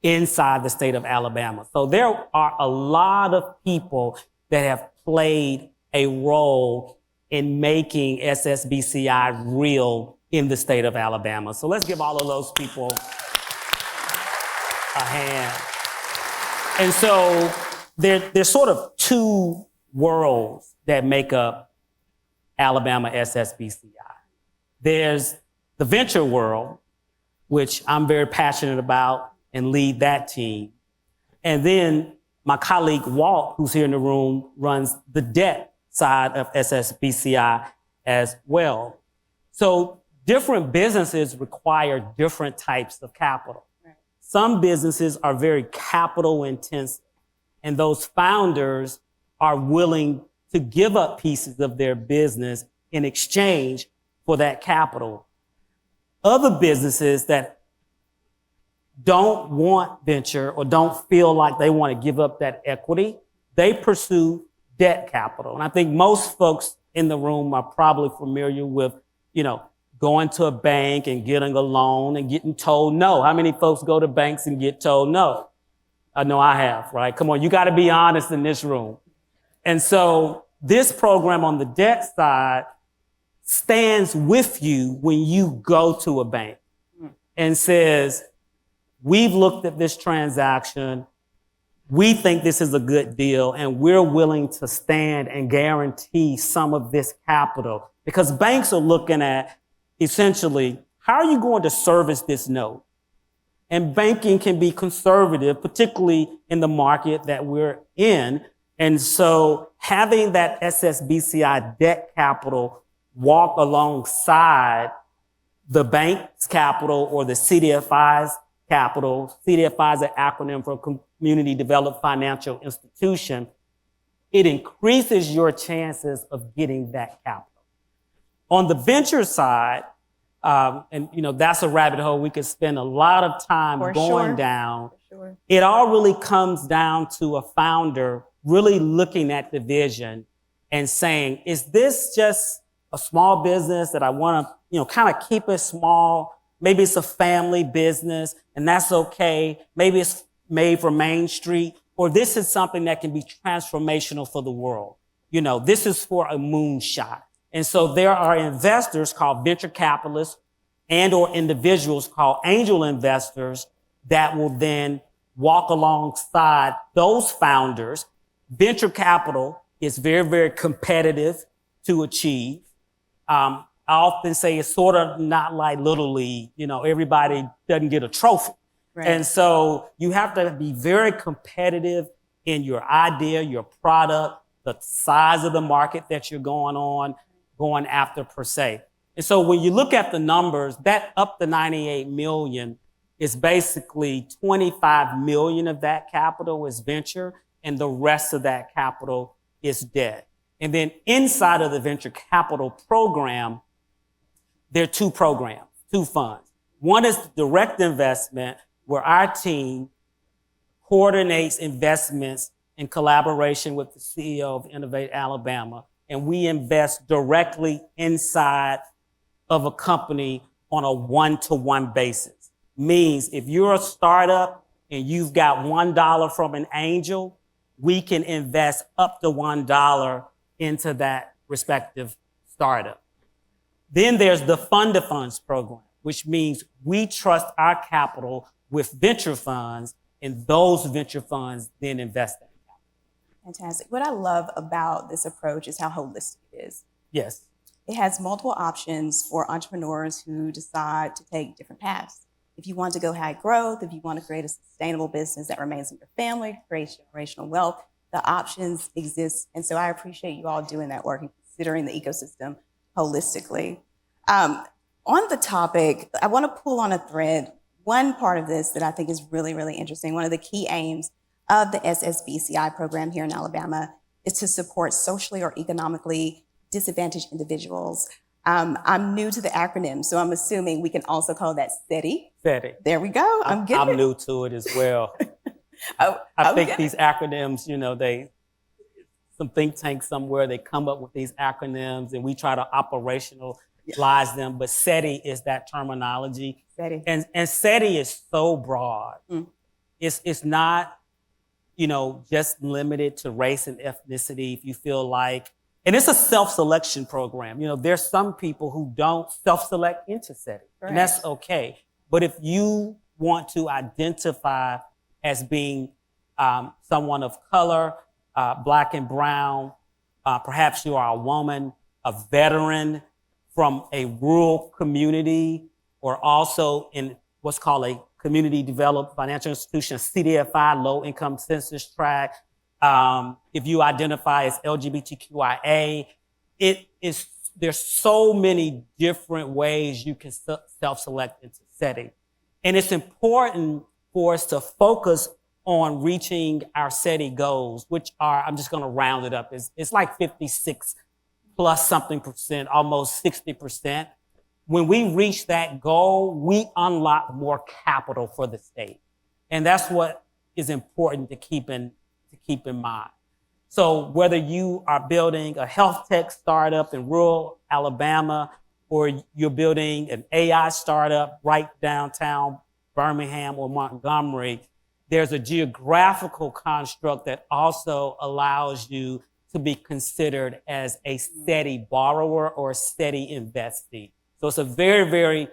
Speaker 13: inside the state of Alabama. So there are a lot of people that have played a role in making SSBCI real in the state of Alabama. So let's give all of those people a hand. And so there's sort of two worlds that make up Alabama SSBCI. There's the venture world, which I'm very passionate about and lead that team. And then my colleague Walt, who's here in the room, runs the debt side of SSBCI as well. So different businesses require different types of capital. Some businesses are very capital intensive, and those founders are willing to give up pieces of their business in exchange for that capital. Other businesses that don't want venture or don't feel like they want to give up that equity, they pursue debt capital. And I think most folks in the room are probably familiar with, going to a bank and getting a loan and getting told no. How many folks go to banks and get told no? I know I have, right? Come on, you got to be honest in this room. And so this program on the debt side stands with you when you go to a bank and says, we've looked at this transaction. We think this is a good deal, and we're willing to stand and guarantee some of this capital, because banks are looking at essentially, how are you going to service this note? And banking can be conservative, particularly in the market that we're in. And so having that SSBCI debt capital walk alongside the bank's capital or the CDFI's capital, CDFI is an acronym for Community Developed Financial Institution, it increases your chances of getting that capital. On the venture side, that's a rabbit hole we could spend a lot of time going down. It all really comes down to a founder really looking at the vision and saying, is this just a small business that I want to, kind of keep it small? Maybe it's a family business and that's okay. Maybe it's made for Main Street, or this is something that can be transformational for the world. This is for a moonshot. And so there are investors called venture capitalists and or individuals called angel investors that will then walk alongside those founders. Venture capital is very, very competitive to achieve. I often say it's sort of not like Little League. Everybody doesn't get a trophy. Right. And so you have to be very competitive in your idea, your product, the size of the market that you're going after per se. And so when you look at the numbers, that up to 98 million is basically 25 million of that capital is venture, and the rest of that capital is debt. And then inside of the venture capital program, there are two funds. One is direct investment, where our team coordinates investments in collaboration with the CEO of Innovate Alabama, and we invest directly inside of a company on a one-to-one basis. Means if you're a startup and you've got $1 from an angel, we can invest up to $1 into that respective startup. Then there's the fund of funds program, which means we trust our capital with venture funds, and those venture funds then invest in capital.
Speaker 12: Fantastic. What I love about this approach is how holistic it is.
Speaker 13: Yes.
Speaker 12: It has multiple options for entrepreneurs who decide to take different paths. If you want to go high growth, if you want to create a sustainable business that remains in your family, creates generational wealth, the options exist. And so I appreciate you all doing that work and considering the ecosystem holistically. On the topic, I want to pull on a thread. One part of this that I think is really, really interesting, one of the key aims of the SSBCI program here in Alabama is to support socially or economically disadvantaged individuals. I'm new to the acronym, so I'm assuming we can also call that SETI.
Speaker 13: SETI.
Speaker 12: There we go. I'm
Speaker 13: new to it as well. I think these acronyms, some think tank somewhere, they come up with these acronyms and we try to operationalize them, but SETI is that terminology.
Speaker 12: SETI.
Speaker 13: And SETI is so broad. It's not, just limited to race and ethnicity. If you feel like, and it's a self-selection program. There's some people who don't self-select into SETI, and that's okay. But if you want to identify as being someone of color, Black and brown, perhaps you are a woman, a veteran from a rural community, or also in what's called a community developed financial institution, CDFI, low income census tract. If you identify as LGBTQIA, there's so many different ways you can self-select into SETI. And it's important for us to focus on reaching our SETI goals, which are, I'm just gonna round it up, it's like 56 plus something percent, almost 60%. When we reach that goal, we unlock more capital for the state. And that's what is important to keep in mind. So whether you are building a health tech startup in rural Alabama, or you're building an AI startup right downtown Birmingham or Montgomery, there's a geographical construct that also allows you to be considered as a steady borrower or a steady investee. So it's a very, very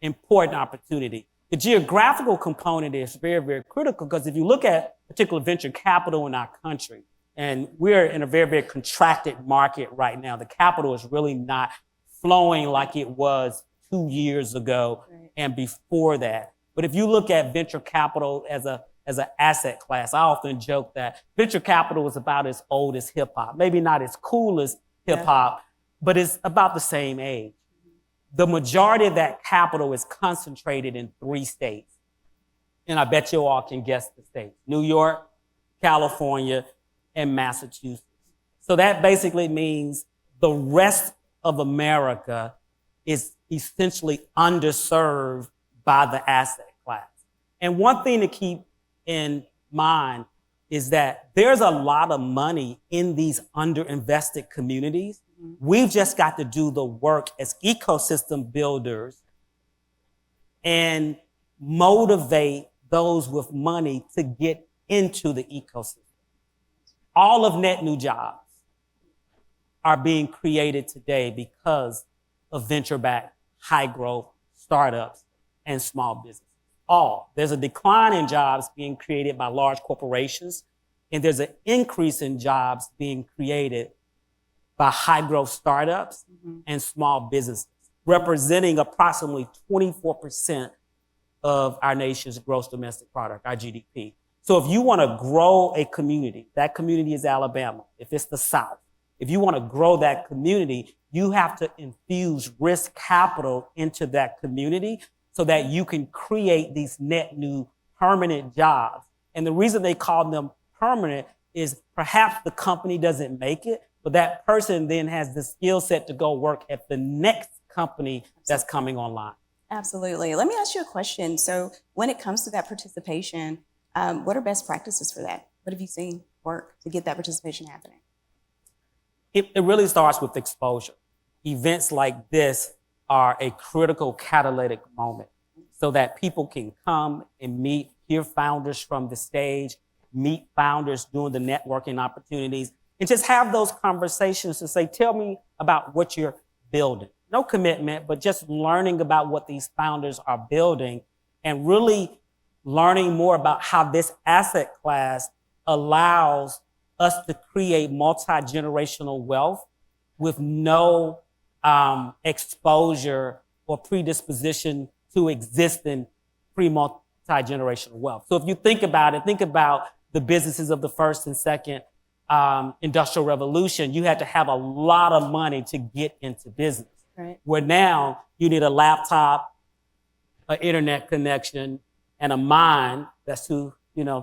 Speaker 13: important opportunity. The geographical component is very, very critical, because if you look at particular venture capital in our country, and we're in a very, very contracted market right now, the capital is really not flowing like it was 2 years ago and before that. But if you look at venture capital as an asset class, I often joke that venture capital is about as old as hip hop. Maybe not as cool as hip hop, but it's about the same age. The majority of that capital is concentrated in 3 states. And I bet you all can guess the states: New York, California, and Massachusetts. So that basically means the rest of America is essentially underserved by the asset class. And one thing to keep in mind is that there's a lot of money in these underinvested communities. We've just got to do the work as ecosystem builders and motivate those with money to get into the ecosystem. All of net new jobs are being created today because of venture-backed, high-growth startups and small businesses. There's a decline in jobs being created by large corporations, and there's an increase in jobs being created by high-growth startups and small businesses, representing approximately 24% of our nation's gross domestic product, our GDP. So if you want to grow a community, that community is Alabama. If it's the South, if you want to grow that community, you have to infuse risk capital into that community so that you can create these net new permanent jobs. And the reason they call them permanent is perhaps the company doesn't make it, but that person then has the skill set to go work at the next company that's coming online.
Speaker 12: Absolutely. Let me ask you a question. So when it comes to that participation, what are best practices for that? What have you seen work to get that participation happening?
Speaker 13: It really starts with exposure. Events like this are a critical catalytic moment so that people can come and meet, hear founders from the stage, meet founders doing the networking opportunities, and just have those conversations to say, tell me about what you're building. No commitment, but just learning about what these founders are building and really learning more about how this asset class allows us to create multi-generational wealth with no exposure or predisposition to existing pre-multi-generational wealth. So if you think about it, think about the businesses of the first and second industrial revolution. You had to have a lot of money to get into business.
Speaker 12: Right.
Speaker 13: Where now you need a laptop, an internet connection, and a mind that's too,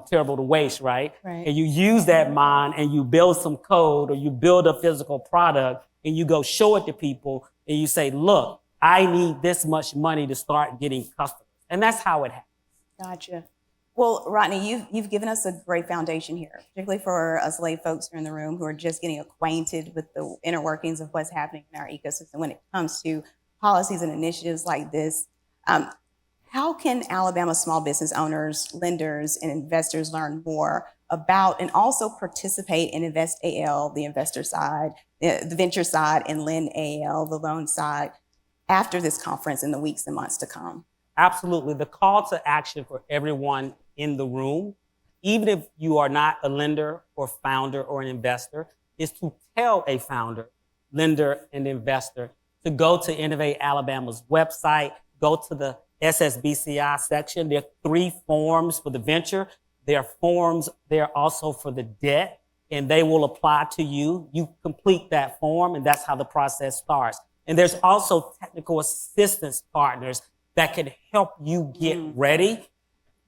Speaker 13: terrible to waste, right?
Speaker 12: Right.
Speaker 13: And you use that mind and you build some code or you build a physical product and you go show it to people and you say, look, I need this much money to start getting customers. And that's how it happens.
Speaker 12: Gotcha. Well, Rodney, you've given us a great foundation here, particularly for us lay folks here in the room who are just getting acquainted with the inner workings of what's happening in our ecosystem when it comes to policies and initiatives like this. How can Alabama small business owners, lenders, and investors learn more about and also participate in Invest AL, the investor side, the venture side, and Lend AL, the loan side, after this conference in the weeks and months to come?
Speaker 13: Absolutely. The call to action for everyone in the room, even if you are not a lender or founder or an investor, is to tell a founder, lender, and investor to go to Innovate Alabama's website, go to the SSBCI section. There are 3 forms for the venture. There are forms there also for the debt, and they will apply to you. You complete that form, and that's how the process starts. And there's also technical assistance partners that can help you get ready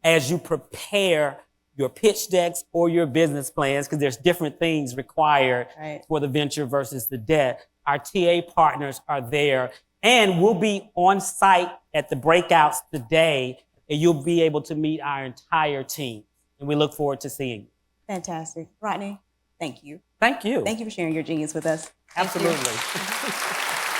Speaker 13: as you prepare your pitch decks or your business plans, because there's different things required for the venture versus the debt. Our TA partners are there, and we'll be on site at the breakouts today, and you'll be able to meet our entire team. And we look forward to seeing you.
Speaker 14: Fantastic. Rodney, thank you.
Speaker 13: Thank you.
Speaker 14: Thank you for sharing your genius with us.
Speaker 13: Absolutely.